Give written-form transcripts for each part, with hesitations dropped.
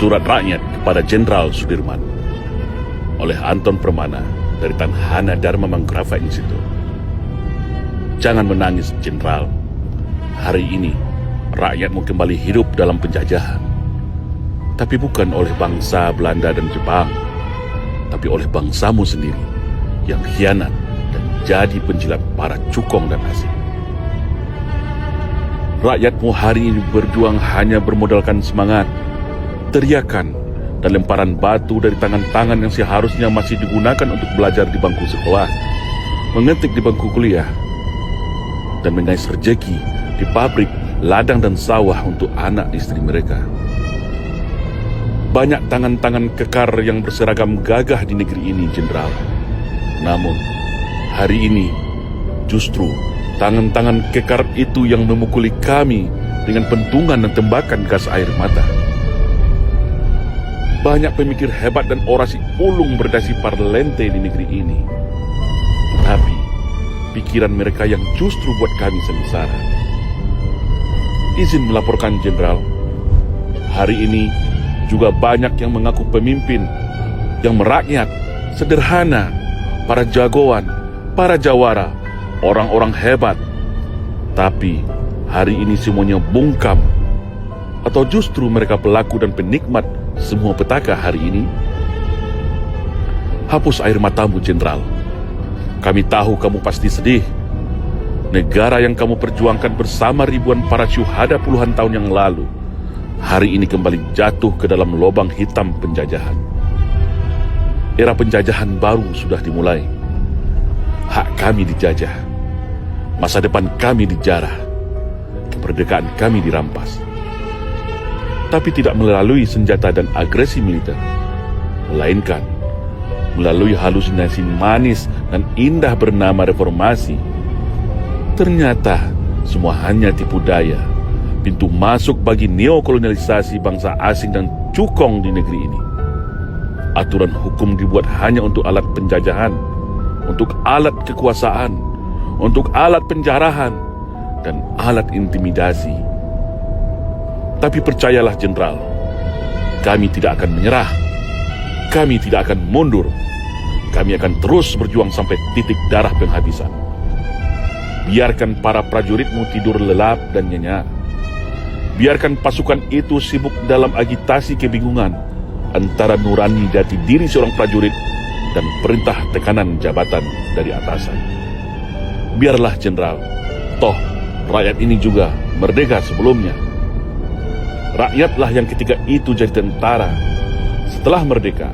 Surat Rakyat kepada Jenderal Sudirman oleh Anton Permana dari Tanhana Dharma Manggrava Institute. Jangan menangis, Jenderal. Hari ini rakyatmu kembali hidup dalam penjajahan. Tapi bukan oleh bangsa Belanda dan Jepang, tapi oleh bangsamu sendiri yang khianat dan jadi penjilat para cukong dan asing. Rakyatmu hari ini berjuang hanya bermodalkan semangat, teriakan, dan lemparan batu dari tangan-tangan yang seharusnya masih digunakan untuk belajar di bangku sekolah, mengetik di bangku kuliah, dan mengais rejeki di pabrik, ladang, dan sawah untuk anak istri mereka. Banyak tangan-tangan kekar yang berseragam gagah di negeri ini, Jenderal. Namun, hari ini justru tangan-tangan kekar itu yang memukuli kami dengan pentungan dan tembakan gas air mata. Banyak pemikir hebat dan orasi ulung berdasi parlente di negeri ini. Tapi pikiran mereka yang justru buat kami sengsara. Izin melaporkan, Jenderal. Hari ini juga banyak yang mengaku pemimpin, yang merakyat, sederhana, para jagoan, para jawara, orang-orang hebat. Tapi hari ini semuanya bungkam. Atau justru mereka pelaku dan penikmat semua petaka hari ini? Hapus air matamu, Jenderal. Kami tahu kamu pasti sedih. Negara yang kamu perjuangkan bersama ribuan para syuhada puluhan tahun yang lalu, hari ini kembali jatuh ke dalam lubang hitam penjajahan. Era penjajahan baru sudah dimulai. Hak kami dijajah. Masa depan kami dijarah. Kemerdekaan kami dirampas. Tapi tidak melalui senjata dan agresi militer, melainkan melalui halusinasi manis dan indah bernama reformasi. Ternyata semua hanya tipu daya, pintu masuk bagi neokolonialisasi bangsa asing dan cukong di negeri ini. Aturan hukum dibuat hanya untuk alat penjajahan, untuk alat kekuasaan, untuk alat penjarahan, dan alat intimidasi. Tapi percayalah, Jenderal, kami tidak akan menyerah. Kami tidak akan mundur. Kami akan terus berjuang sampai titik darah penghabisan. Biarkan para prajuritmu tidur lelap dan nyenyak. Biarkan pasukan itu sibuk dalam agitasi kebingungan antara nurani jati diri seorang prajurit dan perintah tekanan jabatan dari atasan. Biarlah, Jenderal, toh rakyat ini juga merdeka sebelumnya. Rakyatlah yang ketika itu jadi tentara. Setelah merdeka,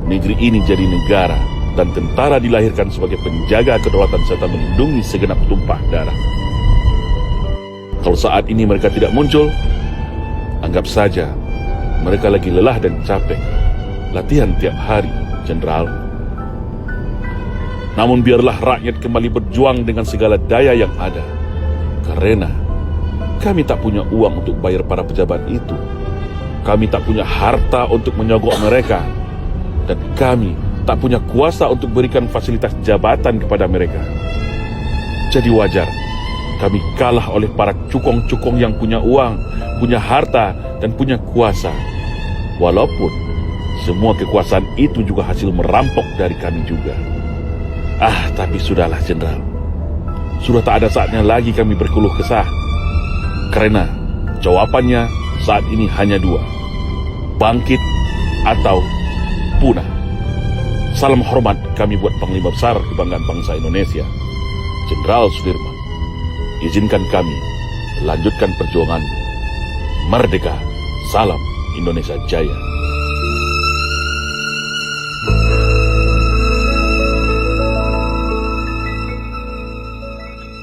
negeri ini jadi negara, dan tentara dilahirkan sebagai penjaga kedaulatan serta melindungi segenap tumpah darah. Kalau saat ini mereka tidak muncul, anggap saja mereka lagi lelah dan capek latihan tiap hari, Jenderal. Namun biarlah rakyat kembali berjuang dengan segala daya yang ada, karena kami tak punya uang untuk bayar para pejabat itu. Kami tak punya harta untuk menyogok mereka, dan kami tak punya kuasa untuk berikan fasilitas jabatan kepada mereka. Jadi wajar kami kalah oleh para cukong-cukong yang punya uang, punya harta, dan punya kuasa. Walaupun semua kekuasaan itu juga hasil merampok dari kami juga. Tapi sudahlah, Jenderal. Sudah tak ada saatnya lagi kami berkeluh kesah. Karena jawabannya saat ini hanya dua: bangkit atau punah. Salam hormat kami buat Panglima Besar Kebanggaan Bangsa Indonesia, Jenderal Sudirman. Izinkan kami lanjutkan perjuangan. Merdeka, salam Indonesia Jaya.